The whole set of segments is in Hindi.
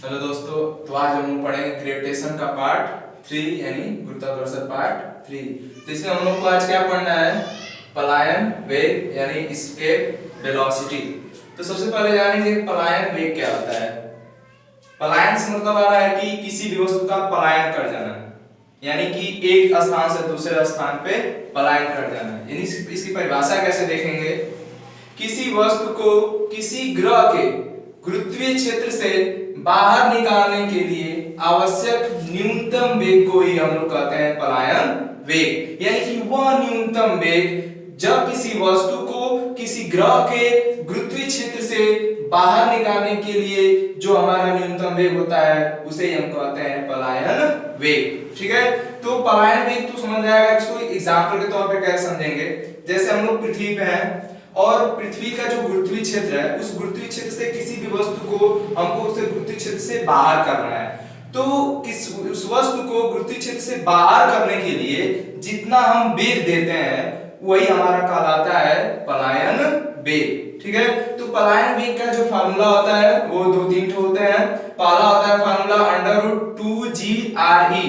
हेलो दोस्तों, तो आज हम लोग पढ़ेंगे ग्रेविटेशन का पार्ट 3 यानी गुरुत्वाकर्षण पार्ट 3। तो इसमें हम लोग को आज क्या पढ़ना है? पलायन वेग यानी एस्केप वेलोसिटी। तो सबसे पहले जानेंगे पलायन वेग क्या होता है। पलायन से मतलब आ रहा है कि किसी भी वस्तु का पलायन कर जाना, यानी कि एक स्थान से दूसरे स्थान पे पलायन कर जाना। यानी इसकी परिभाषा कैसे देखेंगे? किसी वस्तु को किसी ग्रह के गुरुत्वीय क्षेत्र से बाहर निकालने के लिए आवश्यक न्यूनतम वेग को ही हम लोग कहते हैं पलायन वेग। यानी कि वह न्यूनतम वेग जब किसी वस्तु को किसी ग्रह के गुरुत्वीय क्षेत्र से बाहर निकालने के लिए जो हमारा न्यूनतम वेग होता है उसे हम कहते हैं पलायन वेग। ठीक है, तो पलायन वेग तो समझ आएगा। इसको एग्जांपल के तौर पे कैसे समझेंगे? जैसे हम लोग पृथ्वी पे हैं और पृथ्वी का जो गुरुत्वीय क्षेत्र है उस गुरुत्वीय क्षेत्र से किसी भी वस्तु को हमको उसे गुरुत्वीय क्षेत्र से बाहर करना है। तो उस वस्तु को गुरुत्वीय क्षेत्र से बाहर करने के लिए जितना हम वेग देते हैं वही हमारा कहलाता है पलायन वेग। ठीक है, तो पलायन वेग का जो फार्मूला होता है वो दो तीन होते हैं। पहला होता है फार्मूला √2GRE,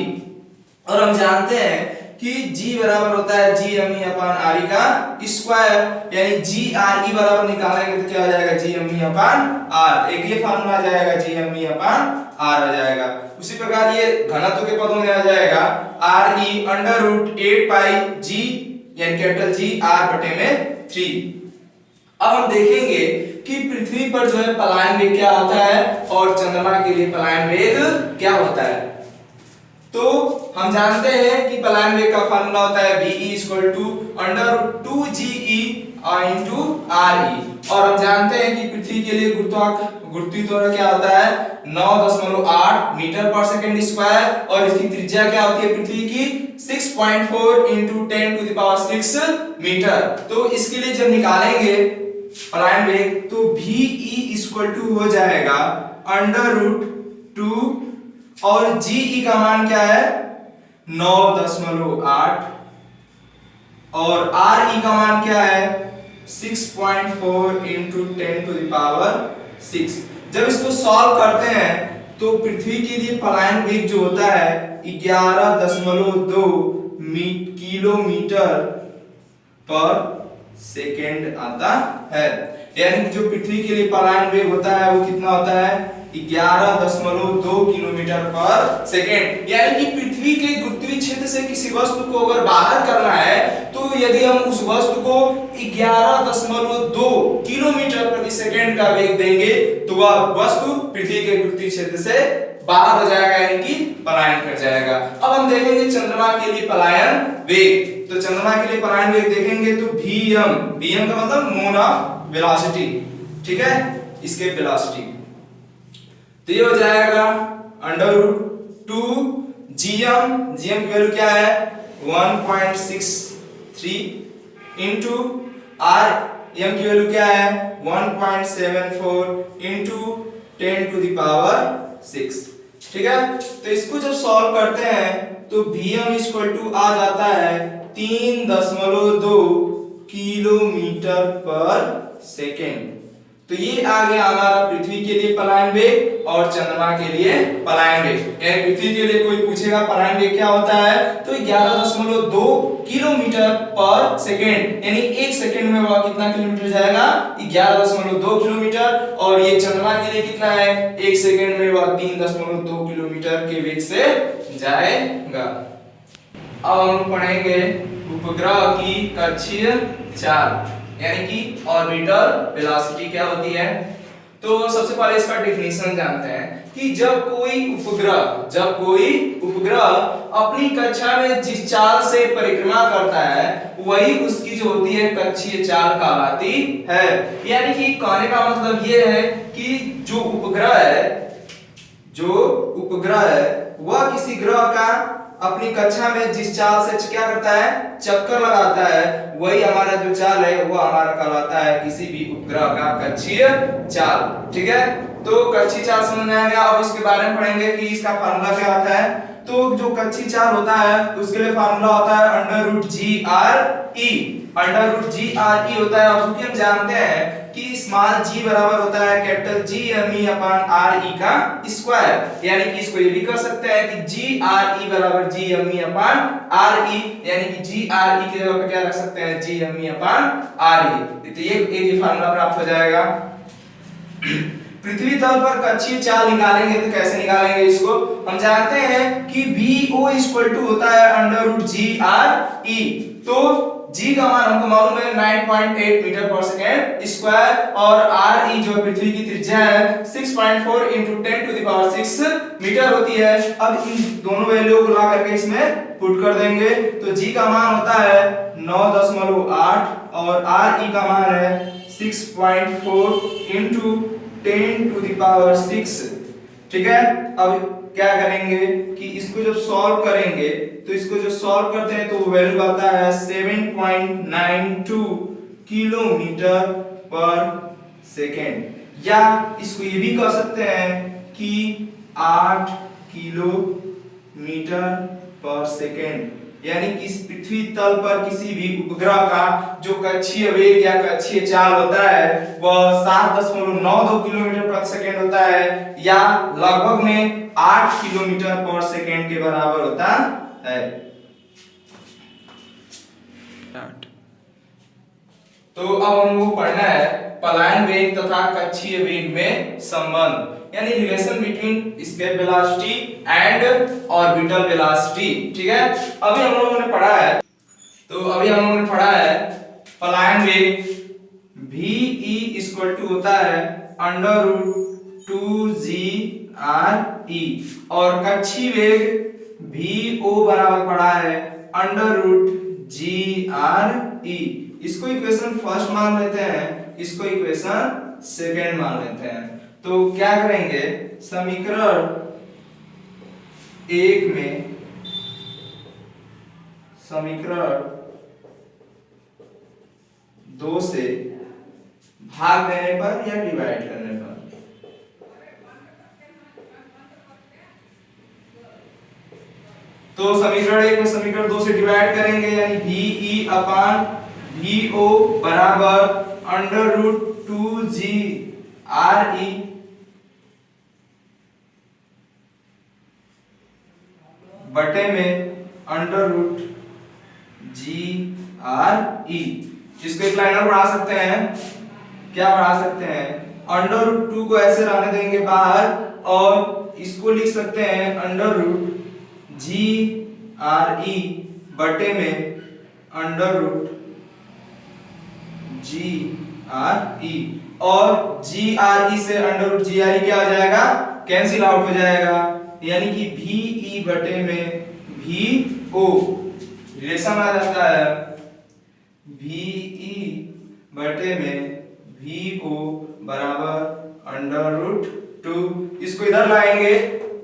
और हम जानते हैं कि G बराबर होता है GME अपान RE का स्क्वायर, यानी GRE बराबर निकालेंगे तो क्या हो जाएगा? GME अपान R। एक ये फार्मूला आ जाएगा, GME अपान R आ जाएगा। उसी प्रकार ये घनत्व के पदों में आ जाएगा RE √8 पाई G यानी कैपिटल G R बटे में 3। अब हम देखेंगे कि पृथ्वी पर जो है पलायन वेग क्या होता है और चंद्रमा के लिए पलायन वेग क्या होता है। तो हम जानते हैं कि पलायन वेग का फार्मूला होता है VE √2GE RE, और हम जानते हैं कि पृथ्वी के लिए गुरुत्वीय त्वरण क्या होता है? 9.8 मीटर पर सेकंड स्क्वायर, और इसकी त्रिज्या क्या होती है पृथ्वी की? 6.4 × 10⁶ मीटर। तो इसके लिए जब निकालेंगे पलायन वेग तो VE हो जाएगा √2 और GE का मान क्या है? 9.8 और RE का मान क्या है? 6.4 × 10⁶। जब इसको सॉल्व करते हैं तो पृथ्वी के लिए पलायन वेग जो होता है 11.2 किलोमीटर पर सेकेंड आता है। यानी कि जो पृथ्वी के लिए पलायन वेग होता है वो कितना होता है? 11.2 किलोमीटर पर सेकेंड। यानी कि पृथ्वी के गुरुत्वीय क्षेत्र से किसी वस्तु को अगर बाहर करना है तो यदि हम उस वस्तु को 11.2 किलोमीटर प्रति सेकेंड का वेग देंगे तो वह वस्तु पृथ्वी के गुरुत्वीय क्षेत्र से बाहर हो जाएगा, यानी कि पलायन कर जाएगा। अब हम देखेंगे चंद्रमा के लिए पलायन वेग। तो चंद्रमा के लिए पलायन वेग देखेंगे तो VM का मतलब मोड ऑफ वेलोसिटी। ठीक है, इसके वेलोसिटी तो ये हो जाएगा √2GM की वैल्यू क्या है? 1.63 इंटू RM की वैल्यू क्या है? 1.74 इंटू 10⁶। ठीक है, तो इसको जब सॉल्व करते हैं तो VM आ जाता है 3.2 किलोमीटर पर सेकेंड। तो ये आ गया हमारा पृथ्वी के लिए पलायन वेग और चंद्रमा के लिए पलायन वेग। यानी पृथ्वी के लिए कोई पूछेगा पलायन वेग क्या होता है तो 11.2 किलोमीटर पर सेकेंड, यानी एक सेकेंड में वह कितना किलोमीटर जाएगा? 11.2 किलोमीटर। और ये चंद्रमा के लिए कितना है? एक सेकेंड में वह 3.2 किलोमीटर के वेग से जाएगा। अब हम पढ़ेंगे उपग्रह की कक्षीय चाल यानी कि ऑर्बिटल वेलोसिटी क्या होती है। तो सबसे पहले इसका डेफिनेशन जानते हैं कि जब कोई उपग्रह अपनी कक्षा में जिस चाल से परिक्रमा करता है वही उसकी जो होती है कक्षीय चाल कहलाती है। यानी कि कहने का मतलब ये है कि जो उपग्रह है वह किसी ग्रह का अपनी कक्षा में जिस चाल से क्या करता है? चक्कर लगाता है, वही हमारा जो चाल है वो हमारा कहलाता है किसी भी उपग्रह का कक्षीय चाल। ठीक है, तो कक्षीय चाल समझ में आ गया। अब इसके बारे में पढ़ेंगे कि इसका फार्मूला क्या होता है। तो तो जो कच्छी चाल होता है उसके लिए फार्मूला होता है अंडर रूट जी आर ई, अंडर रूट जी आर ई होता है। और चूंकि हम जानते हैं कि स्मॉल जी बराबर होता है capital G M E upon R E का स्क्वायर, यानी कि इसको ये भी कर सकते हैं कि जी आर ई बराबर G M E upon R E, यानी कि जी आर ई की जगह पे क्या रख सकते हैं G M E upon R E. तो ये फार्मूला प्राप्त हो जाएगा। पृथ्वी तल पर कक्षीय चाल निकालेंगे तो कैसे निकालेंगे इसको, हम जानते हैं कि VO इक्वल टू होता है अंडर रूट जी आर ई। तो g का मान हमको मालूम है 9.8 मीटर पर सेकेंड स्क्वायर, और r e जो पृथ्वी की त्रिज्या है 6.4 into 10 to the power 6 metre होती है। अब इन दोनों वैल्यू को ला करके इसमें पुट कर देंगे तो g का मान होता है 9.8 और r e का मान है 6.4 into 10 to the power 6। ठीक है, अब क्या करेंगे कि इसको जब सॉल्व करेंगे तो इसको जो सॉल्व करते हैं तो वो वैल्यू आता है 7.92 किलोमीटर पर सेकेंड, या इसको ये भी कह सकते हैं कि 8 किलोमीटर पर सेकेंड, यानी कि इस पृथ्वी तल पर किसी भी उपग्रह का जो कक्षीय वेग या कक्षीय चाल होता है वह 7.92 किलोमीटर प्रति सेकेंड होता है, या लगभग में 8 किलोमीटर पर सेकेंड के बराबर होता है। तो अब हम लोग पढ़ना है पलायन वेग तथा कक्षीय वेग में संबंध, यानी relation between escape velocity and orbital velocity. ठीक है, अभी हम लोगों ने पढ़ा है, तो अभी हम लोगों ने पढ़ा है पलायन वेग VE इक्वल टू होता है अंडर रूट 2GRE, और कक्षीय वेग VO बराबर पढ़ा है अंडर रूट GRE। इसको इक्वेशन फर्स्ट मान लेते हैं, इसको इक्वेशन सेकेंड मान लेते हैं। तो क्या करेंगे, समीकरण 1 में समीकरण 2 से भाग देने पर या डिवाइड करने पर, तो समीकरण 1 में समीकरण 2 से डिवाइड करेंगे, यानी VE अपॉन VO बराबर अंडर रूट 2GRE बटे में अंडर रूट GRE। इसको एक लाइनर बढ़ा सकते हैं, क्या बढ़ा सकते हैं, अंडर रूट 2 को ऐसे रहने देंगे बाहर और इसको लिख सकते हैं अंडर रूट GRE बटे में अंडर रूट GRE, और GRE से अंडर रूट GRE क्या हो जाएगा, कैंसिल आउट हो जाएगा, यानी कि VE बटे में VO रिलेशन आ जाता है VE बटे में VO बराबर अंडर रूट 2। इसको इधर लाएंगे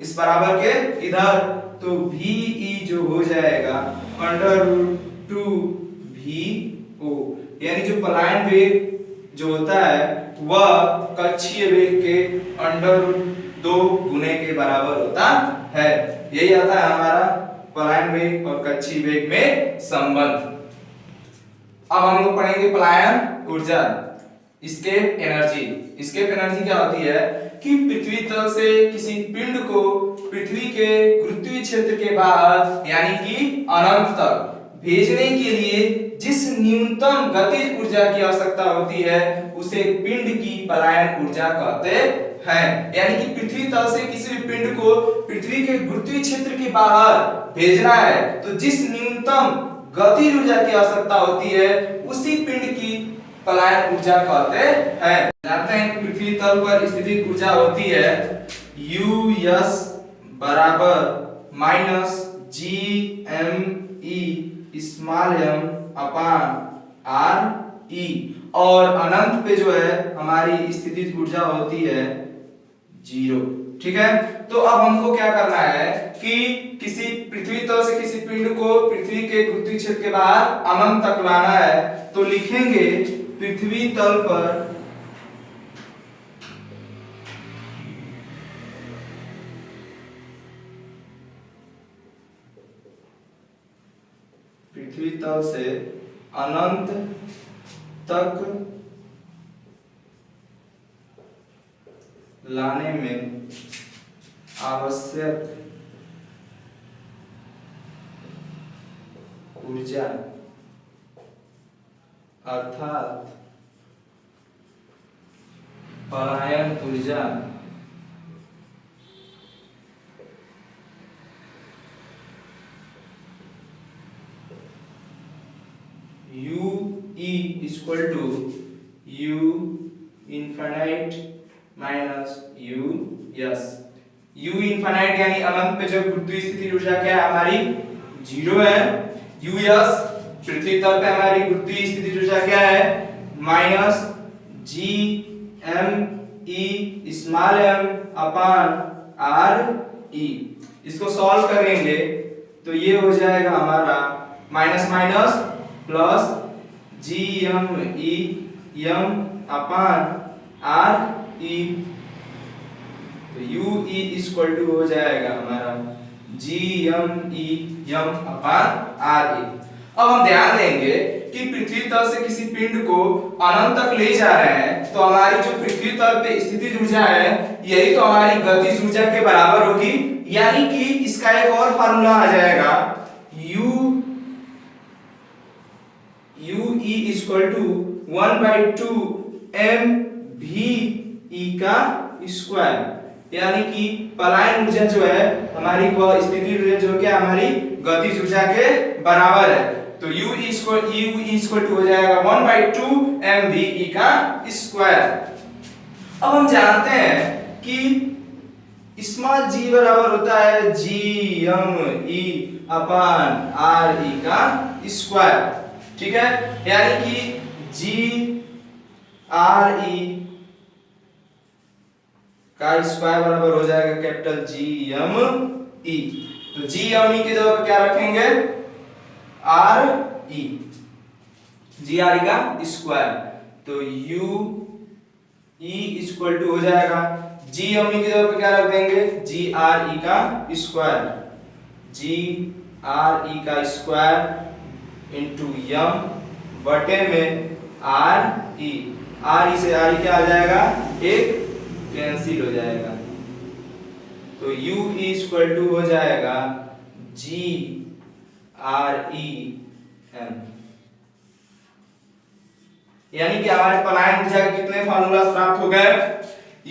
इस बराबर के इधर, तो VE जो हो जाएगा अंडर रूट 2VO, यानी जो पलायन वेग जो होता है वह कक्षीय वेग के अंडर रूट 2 गुने के बराबर होता है। यही आता है हमारा पलायन वेग और कक्षीय वेग में संबंध। अब हम लोग पढ़ेंगे पलायन ऊर्जा, एस्केप एनर्जी। एस्केप एनर्जी क्या होती है कि पृथ्वी तल से किसी पिंड को पृथ्वी के गुरुत्वीय क्षेत्र के बाहर यानी कि अनंत तक भेजने के लिए जिस न्यूनतम गतिज ऊर्जा की आवश्यकता होती है उसे पिंड की पलायन ऊर्जा कहते हैं। यानी कि पृथ्वी तल से किसी भी पिंड को पृथ्वी के गुरुत्वीय क्षेत्र के बाहर भेजना है तो जिस न्यूनतम गतिज ऊर्जा की आवश्यकता होती है उसी पिंड की पलायन ऊर्जा कहते हैं। जानते हैं कि पृथ्वी तल पर स्थितिज ऊर्जा होती है US बराबर माइनस GME स्मॉल m अपान RE, और अनंत पे जो है हमारी स्थितिज ऊर्जा होती है 0। ठीक है, तो अब हमको क्या करना है कि किसी पृथ्वी तल से किसी पिंड को पृथ्वी के गुरुत्वीय क्षेत्र के बाहर अनंत तक लाना है, तो लिखेंगे पृथ्वी तल पर पृथ्वी तल से अनंत तक लाने में आवश्यक ऊर्जा अर्थात पलायन ऊर्जा U E equal to U infinite minus U s. U infinite यानी अनंत पे जो पृथ्वी स्थिति ऊर्जा क्या है हमारी 0 है। U यस पृथ्वी तल पे हमारी पृथ्वी स्थिति ऊर्जा क्या है minus G M E small m upon R E। इसको सॉल्व करेंगे तो ये हो जाएगा हमारा minus minus plus G M E M upon R E. तो यू ई इक्वल टू हो जाएगा हमारा G M E M upon R E. अब हम ध्यान देंगे कि पृथ्वी तल से किसी पिंड को अनंत तक ले जा रहे हैं तो हमारी जो पृथ्वी तल पे स्थितिज ऊर्जा है यही तो हमारी गतिज ऊर्जा के बराबर होगी। यानी कि इसका एक और फार्मूला आ जाएगा U E equal to 1/2 m v e का स्क्वायर। यानी कि पलायन ऊर्जा जो है हमारी वह स्थिति ऊर्जा जो क्या हमारी गतिज ऊर्जा के बराबर है। तो U इक्वल टू हो जाएगा 1/2 m v e का स्क्वायर। अब हम जानते हैं कि स्मॉल g बराबर होता है g m e upon r e का स्क्वायर। ठीक है यानी कि G R E का स्क्वायर बराबर हो जाएगा कैपिटल G M E। तो G M E की जगह पर क्या रखेंगे R E G R E का स्क्वायर। तो U E इक्वल टू हो जाएगा G M E की जगह पर क्या रख देंगे G R E का स्क्वायर। G R E का स्क्वायर इंटू यम बटे में आर ई। आर ई से आर ई क्या आ जाएगा एक कैंसिल हो जाएगा। तो यू इक्वल टू हो जाएगा जी आर ई एम। यानी कि हमारे पलायन ऊर्जा के कितने फार्मूला प्राप्त हो गए।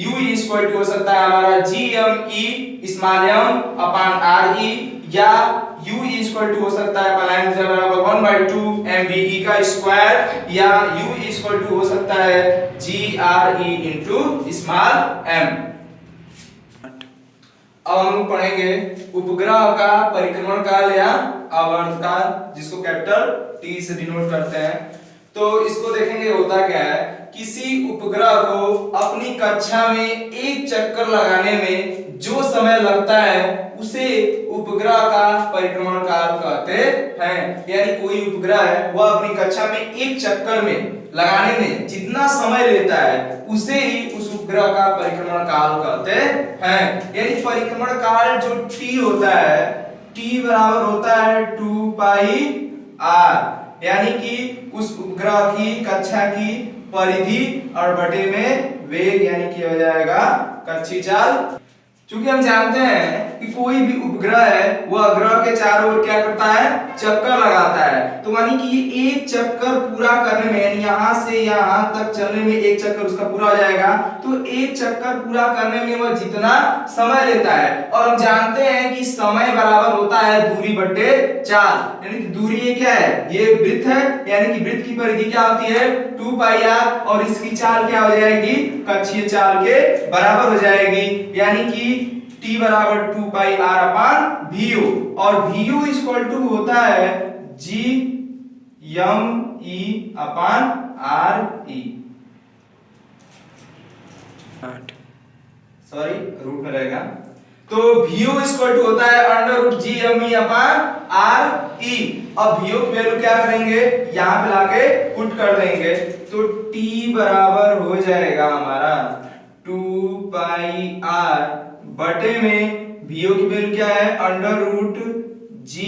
U इक्वल टू हो सकता है हमारा G M E small m upon R E या U इक्वल टू हो सकता है पलायन ऊर्जा बराबर 1/2 mve का स्क्वायर या U इक्वल टू हो सकता है GRE इनटू स्मॉल m। अब हम लोग पढ़ेंगे उपग्रह का परिक्रमण काल या आवर्तकाल जिसको कैपिटल T से डिनोट करते हैं। तो इसको देखेंगे होता क्या है किसी उपग्रह को अपनी कक्षा में एक चक्कर लगाने में जो समय लगता है उसे उपग्रह का परिक्रमण काल कहते हैं। यानी कोई उपग्रह है वह अपनी कक्षा में एक चक्कर में लगाने में जितना समय लेता है उसे ही उस उपग्रह का परिक्रमण काल कहते हैं। यानी परिक्रमण काल जो T होता है T बराबर होता है 2 पाई r। यानी कि उस उपग्रह की कक्षा की परिधि और बटे में वेग यानी कि हो जाएगा कक्षीय चाल। चूंकि हम जानते हैं कि कोई भी उपग्रह है वह ग्रह के चारों ओर क्या करता है चक्कर लगाता है। तो मानी कि ये एक चक्कर पूरा करने में यानी यहां से यहां तक चलने में एक चक्कर उसका पूरा हो जाएगा। तो एक चक्कर पूरा करने में वह जितना समय लेता है और हम जानते हैं कि समय बराबर होता है दूरी बटे चाल। यानी कि दूरी ये क्या है ये वृत्त है यानी कि वृत्त की परिधि क्या होती है 2 पाई r और इसकी चाल क्या हो जाएगी कक्षीय चाल के बराबर हो जाएगी। यानी कि T बराबर 2 पाई r अपान VU और VU इक्वल टू होता है G M E upon R E। Sorry root में रहेगा। तो VU इक्वल टू होता है under root G M E upon R E। अब VU की वैल्यू क्या करेंगे यहां पे लाके पुट कर देंगे तो T बराबर हो जाएगा हमारा 2 पाई r बटे में VO की वैल्यू क्या है अंडर रूट G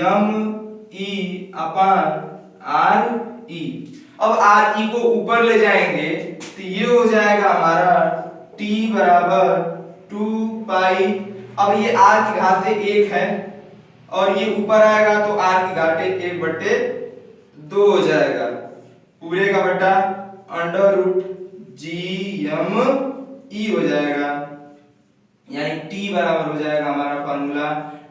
M ई अपान आर ई। अब आर ई को ऊपर ले जाएंगे तो ये हो जाएगा हमारा टी बराबर 2 पाई। अब ये आर की घाते 1 है और ये ऊपर आएगा तो आर की घाते 1/2 हो जाएगा, पूरे का बटा under root G M E हो जाएगा, यानी टी बराबर हो जाएगा हमारा फार्मूला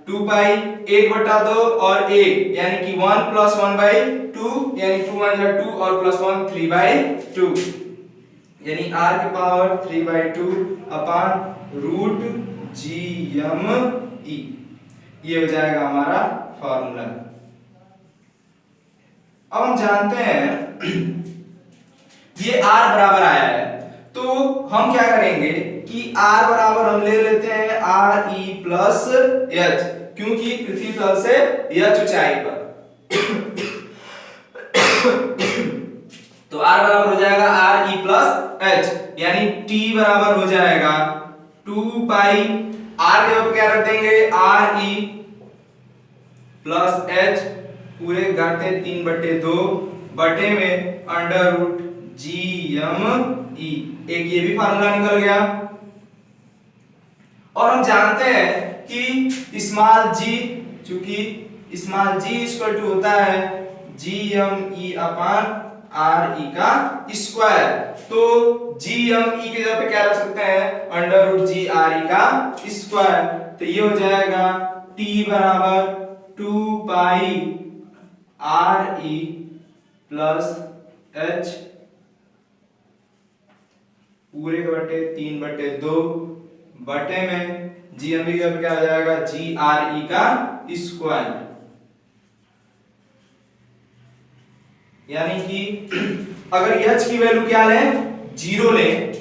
2 पाई 1/2 और 1 यानी कि 1 + 1/2 यानी 2 1 जा 2 और +1 3/2 यानी r की power 3/2 upon root G M E. ये हो जाएगा हमारा फार्मूला। अब हम जानते हैं ये r बराबर आया है तो हम क्या करेंगे कि r बराबर हम ले लेते हैं आर ई प्लस एच, क्योंकि पृथ्वी तल से h ऊंचाई पर तो r बराबर हो जाएगा आर ई प्लस एच, यानी t बराबर हो जाएगा 2 पाई r के ऊपर क्या रख देंगे आर ई प्लस एच पूरे घाते 3/2 बटे में under root G M E. एक ये भी फार्मूला निकल गया। और हम जानते हैं कि स्मॉल जी, चूंकि स्मॉल जी इक्वल टू होता है जी एम ई अपान आर ई का स्क्वायर, तो जी एम ई के जगह पे क्या रख सकते हैं अंडर रूट जी आर ई का स्क्वायर। तो ये हो जाएगा टी बराबर 2 पाई आर ई प्लस एच पूरे के बटे 3/2 बटे में जी एम ई का क्या हो जाएगा जी आर ई का स्क्वायर, यानी कि अगर h की वैल्यू क्या लें 0 लें,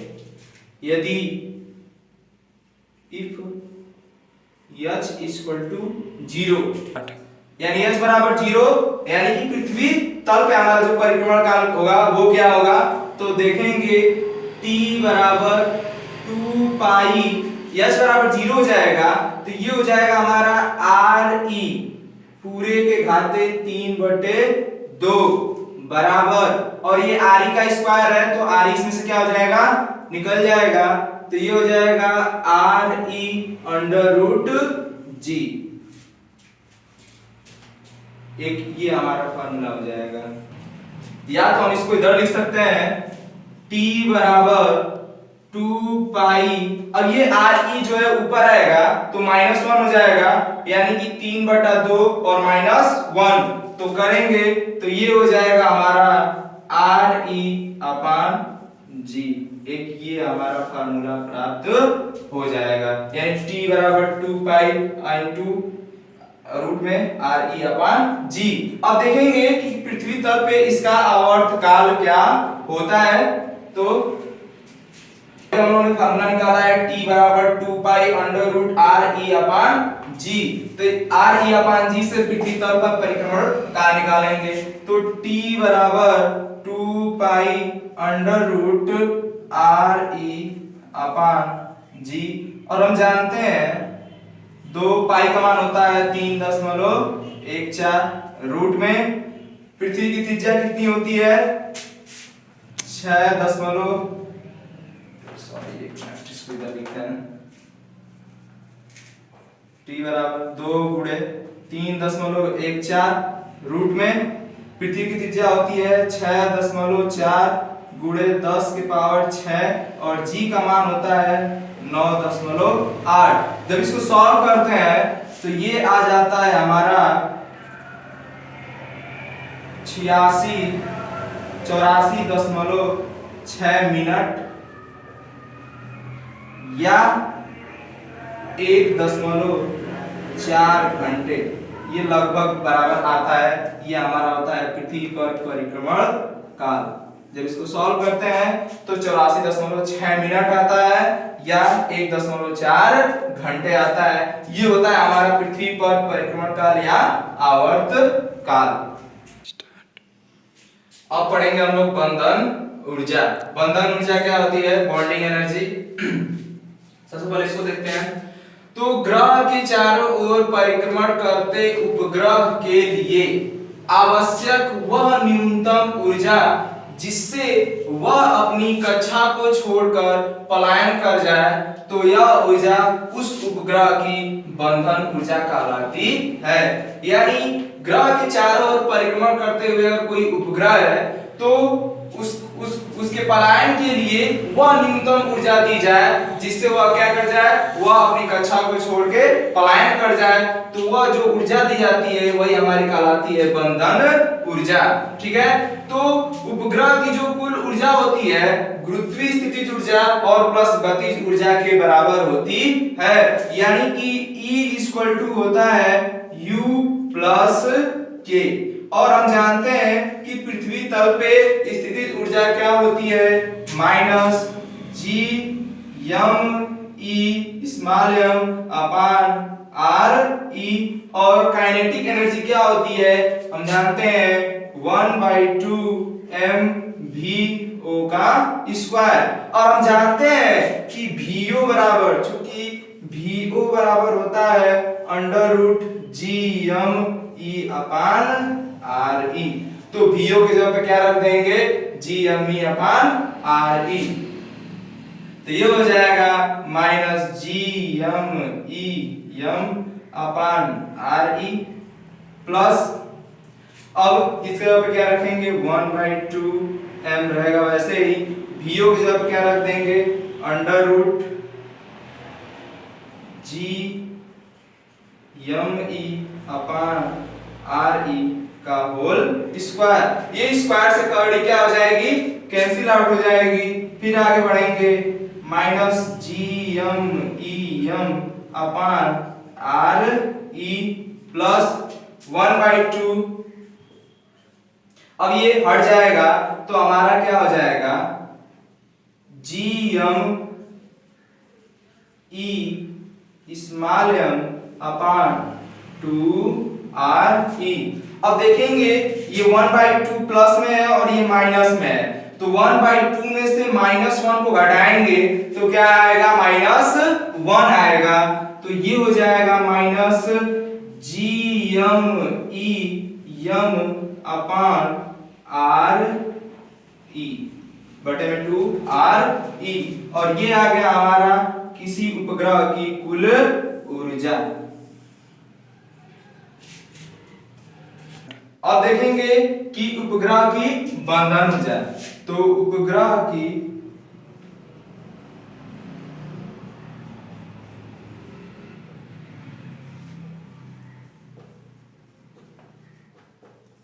यदि इफ h इक्वल टू 0 यानी h बराबर 0 यानी कि पृथ्वी तल पे हमारा जो परिक्रमण काल होगा वो क्या होगा, तो देखेंगे t बराबर 2 पाई h बराबर 0 हो जाएगा तो ये हो जाएगा हमारा आर ई पूरे के घाते 3/2 बराबर, और ये आर ई का स्क्वायर है तो आर ई इसमें से क्या हो जाएगा निकल जाएगा, तो ये हो जाएगा आर ई अंडर रूट जी। एक ये हमारा फार्मूला हो जाएगा। या तो हम इसको इधर लिख सकते हैं t बराबर 2 पाई, अब ये आर ई जो है ऊपर आएगा तो -1 हो जाएगा, यानी कि 3/2 और -1 तो करेंगे तो ये हो जाएगा हमारा आर ई अपान जी। एक ये हमारा फार्मूला प्राप्त हो जाएगा, यानी t बराबर 2 पाई इनटू रूट में आर ई अपान जी। अब देखेंगे कि पृथ्वी तल पे इसका आवर्त काल क्या होता है, तो हम लोगों ने फार्मूला निकाला है t बराबर 2 pi under root R E upon G. तो आर ई अपान जी से पृथ्वी तल पर परिक्रमण काल निकालेंगे तो t बराबर 2 pi under root R E upon G. और हम जानते हैं 2 पाई का मान होता है 3.14, रूट में पृथ्वी की त्रिज्या कितनी होती है 6 लिखते हैं t बराबर 2 गुणे 3.14, रूट में पृथ्वी की त्रिज्या होती है 6.4 गुणे 10 के पावर 6 और g का मान होता है 9.8। जब इसको सॉल्व करते हैं तो ये आ जाता है हमारा 84.6 मिनट या 1.4 घंटे, ये लगभग बराबर आता है। ये हमारा होता है पृथ्वी पर परिक्रमण काल। जब इसको सॉल्व करते हैं तो 84.6 मिनट आता है या 1.4 घंटे आता है। ये होता है हमारा पृथ्वी पर परिक्रमण काल या आवर्त काल। अब पढ़ेंगे हम लोग बंधन ऊर्जा। बंधन ऊर्जा क्या होती है, बॉन्डिंग एनर्जी। सबसे पहले इसको देखते हैं। तो ग्रह के चारों ओर परिक्रमण करते उपग्रह के लिए आवश्यक वह न्यूनतम ऊर्जा जिससे वह अपनी कक्षा को छोड़कर पलायन कर जाए, तो यह ऊर्जा उस उपग्रह की बंधन ऊर्जा कहलाती है। यानी ग्रह के चारों ओर परिक्रमण करते हुए अगर कोई उपग्रह है तो उसके पलायन के लिए वह न्यूनतम ऊर्जा दी जाए जिससे वह क्या कर जाए, वह अपनी कक्षा को छोड़ के पलायन कर जाए, तो वह जो ऊर्जा दी जाती है वही हमारी कहलाती है बंधन ऊर्जा। ठीक है, तो उपग्रह की जो कुल ऊर्जा होती है गुरुत्वीय स्थितिज ऊर्जा और प्लस गतिज ऊर्जा के बराबर होती है। यानी कि E होता है U प्लस K, और हम जानते हैं कि पृथ्वी तल पे स्थितिज ऊर्जा क्या होती है, minus G m E small m upon R E, और काइनेटिक एनर्जी क्या होती है, हम जानते हैं 1/2 m VO का स्क्वायर, और हम जानते हैं कि VO बराबर, चूंकि VO बराबर होता है √G_m_E अपान RE, तो VO की जगह पे क्या रख देंगे, G_m_E अपान RE, तो ये हो जाएगा माइनस G_m_E_m अपान RE प्लस, अब इसके जगह पे क्या रखेंगे 1/2 m रहेगा, वैसे ही VO की जगह पे क्या रख देंगे √G_m_E अपान RE का होल स्क्वायर। ये स्क्वायर से कर्ड क्या हो जाएगी, कैंसिल आउट हो जाएगी। फिर आगे बढ़ेंगे माइनस G_m_E_m अपान RE प्लस 1/2, अब ये हट जाएगा तो हमारा क्या हो जाएगा G_m_E स्मॉल m अपान 2RE। अब देखेंगे ये 1/2 प्लस में है और ये माइनस में है, तो 1/2 में से -1 को घटाएंगे तो क्या आएगा, -1 आएगा, तो ये हो जाएगा माइनस G_m_E_m अपान RE बटे में 2RE, और ये आ गया हमारा किसी उपग्रह की कुल ऊर्जा। अब देखेंगे कि उपग्रह की बंधन ऊर्जा, तो उपग्रह की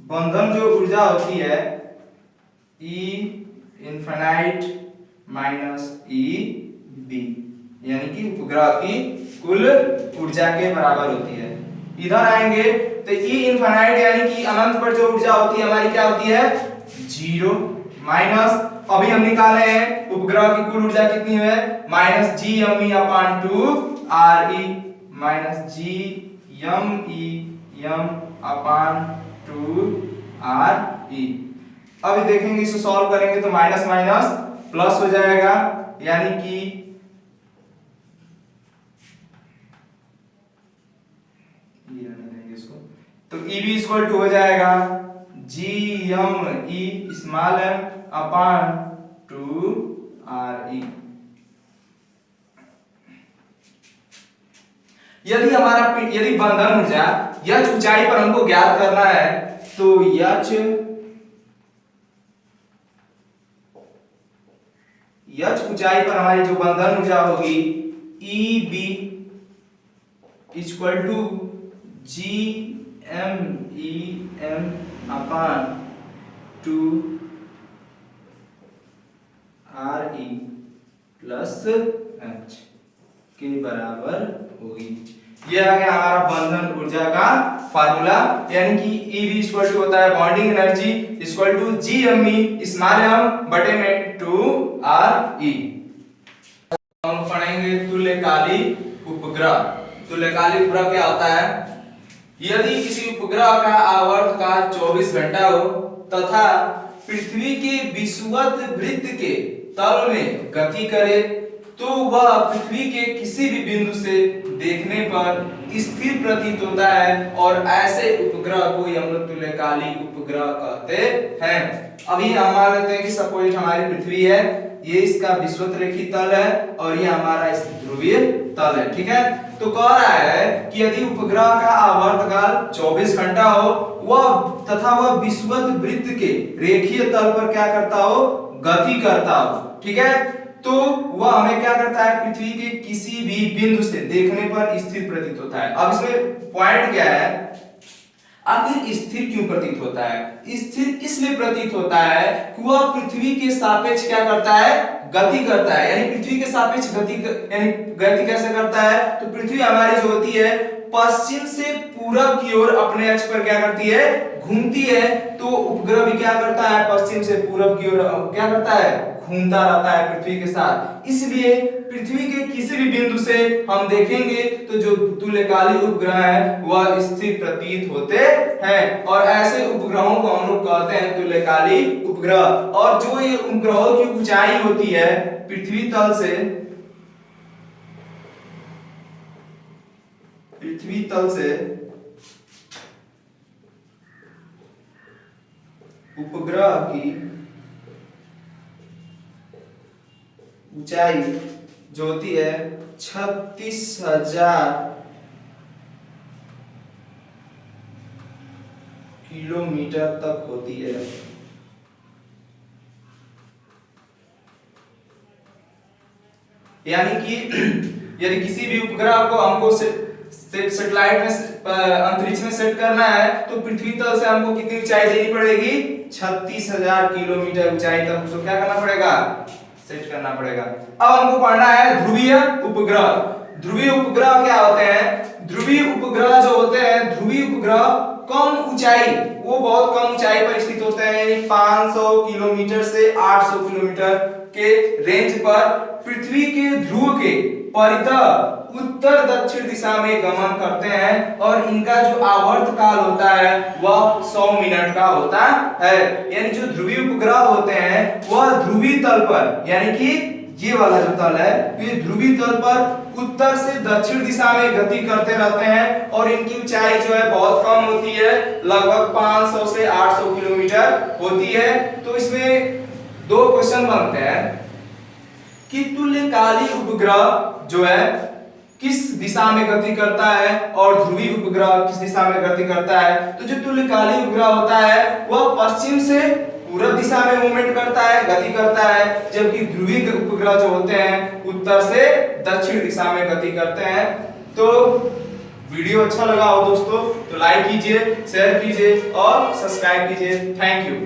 बंधन जो ऊर्जा होती है E इनफिनाइट माइनस EB, यानी कि उपग्रह की कुल ऊर्जा के बराबर होती है। इधर आएंगे तो E इनफिनाइट यानी कि अनंत पर जो ऊर्जा होती है हमारी क्या होती है, 0, माइनस अभी हम निकाले हैं उपग्रह की कुल ऊर्जा कितनी है, माइनस G_m_E अपान 2RE minus G_m_E_m upon 2RE। अभी देखेंगे इसे सॉल्व करेंगे तो माइनस माइनस प्लस हो जाएगा, यानी कि ये रहने देंगे इसको, तो EB इक्वल टू हो जाएगा G_m_E स्मॉल m अपान 2RE। यदि बंधन ऊर्जा h ऊंचाई पर हमको ज्ञात करना है तो h ऊंचाई पर हमारी जो बंधन ऊर्जा होगी EB equal to G_m_E_m upon 2RE plus h के बराबर होगी। ये आ गया हमारा बंधन ऊर्जा का फार्मूला, यानी कि EB इक्वल टू होता है bonding energy equal to G_m_E small m बटे में 2RE। हम पढ़ेंगे तुल्यकाली उपग्रह। तुल्यकाली उपग्रह क्या होता है, यदि किसी उपग्रह का आवर्तकाल 24 घंटा हो तथा पृथ्वी के विषुवत वृत्त के तल में गति करे तो वह पृथ्वी के किसी भी बिंदु से देखने पर स्थिर प्रतीत होता है और ऐसे उपग्रह को हम लोग तुल्यकाली उपग्रह कहते हैं। अभी हम मान लेते हैं कि सपोज हमारी पृथ्वी है, ये इसका विषुवत-रेखी तल है और ये हमारा ध्रुवीय तल है, ठीक है। तो कह रहा है कि यदि उपग्रह का आवर्तकाल 24 घंटा हो वह तथा वह विषुवत वृत्त के रेखीय तल पर क्या करता हो, गति करता हो, ठीक है, तो वह हमें क्या करता है, पृथ्वी के किसी भी बिंदु से देखने पर स्थिर प्रतीत होता है। अब इसमें पॉइंट क्या है, आखिर स्थिर क्यों प्रतीत होता है? स्थिर इसलिए प्रतीत होता है कि वह पृथ्वी के सापेक्ष क्या करता है, गति करता है। यानी पृथ्वी के सापेक्ष गति, यानी गति कैसे करता है, तो पृथ्वी हमारी जो होती है पश्चिम से पूरब की ओर अपने अक्ष पर क्या करती है, घूमती है। तो उपग्रह भी क्या करता है, पश्चिम से पूरब की ओर क्या करता है, घूमता रहता है पृथ्वी के साथ। इसलिए पृथ्वी के किसी भी बिंदु से हम देखेंगे तो जो तुल्यकाली उपग्रह है वह स्थिर प्रतीत होते हैं और ऐसे उपग्रहों को हम लोग कहते हैं तुल्यकाली उपग्रह। और जो ये उपग्रहों की ऊंचाई होती है पृथ्वी तल से उपग्रह की ऊंचाई जो होती है 36,000 किलोमीटर तक होती है। यानी कि यदि किसी भी उपग्रह को हमको सैटेलाइट में अंतरिक्ष में सेट करना है तो पृथ्वी तल से हमको कितनी ऊंचाई देनी पड़ेगी, 36,000 किलोमीटर ऊंचाई तक उसको क्या करना पड़ेगा, सेट करना पड़ेगा। अब हमको पढ़ना है ध्रुवीय उपग्रह। ध्रुवीय उपग्रह क्या होते हैं, ध्रुवीय उपग्रह जो होते हैं, ध्रुवीय उपग्रह कम ऊंचाई, वो बहुत कम ऊंचाई पर स्थित होते हैं, यानी 500 किलोमीटर से 800 किलोमीटर के रेंज पर पृथ्वी के ध्रुव के परितः उत्तर दक्षिण दिशा में गमन करते हैं और इनका जो आवर्त काल होता है वह 100 मिनट का होता है। यानी जो ध्रुवीय उपग्रह होते हैं वह ध्रुवीय तल पर, यानी कि ये वाला जो तल है ये ध्रुवीय तल पर उत्तर से दक्षिण दिशा में गति करते रहते हैं और इनकी ऊंचाई जो है बहुत कम होती है, लगभग 500 से 800 किलोमीटर होती है। तो इसमें दो क्वेश्चन बनते हैं कि तुल्यकाली उपग्रह जो है किस दिशा में गति करता है और ध्रुवीय उपग्रह किस दिशा में गति करता है। तो जो तुल्यकाली उपग्रह होता है वह पश्चिम से पूरब दिशा में मूवमेंट करता है, गति करता है, जबकि ध्रुवीय उपग्रह जो होते हैं उत्तर से दक्षिण दिशा में गति करते हैं। तो वीडियो अच्छा लगा हो दोस्तों तो लाइक कीजिए, शेयर कीजिए और सब्सक्राइब कीजिए। Thank you.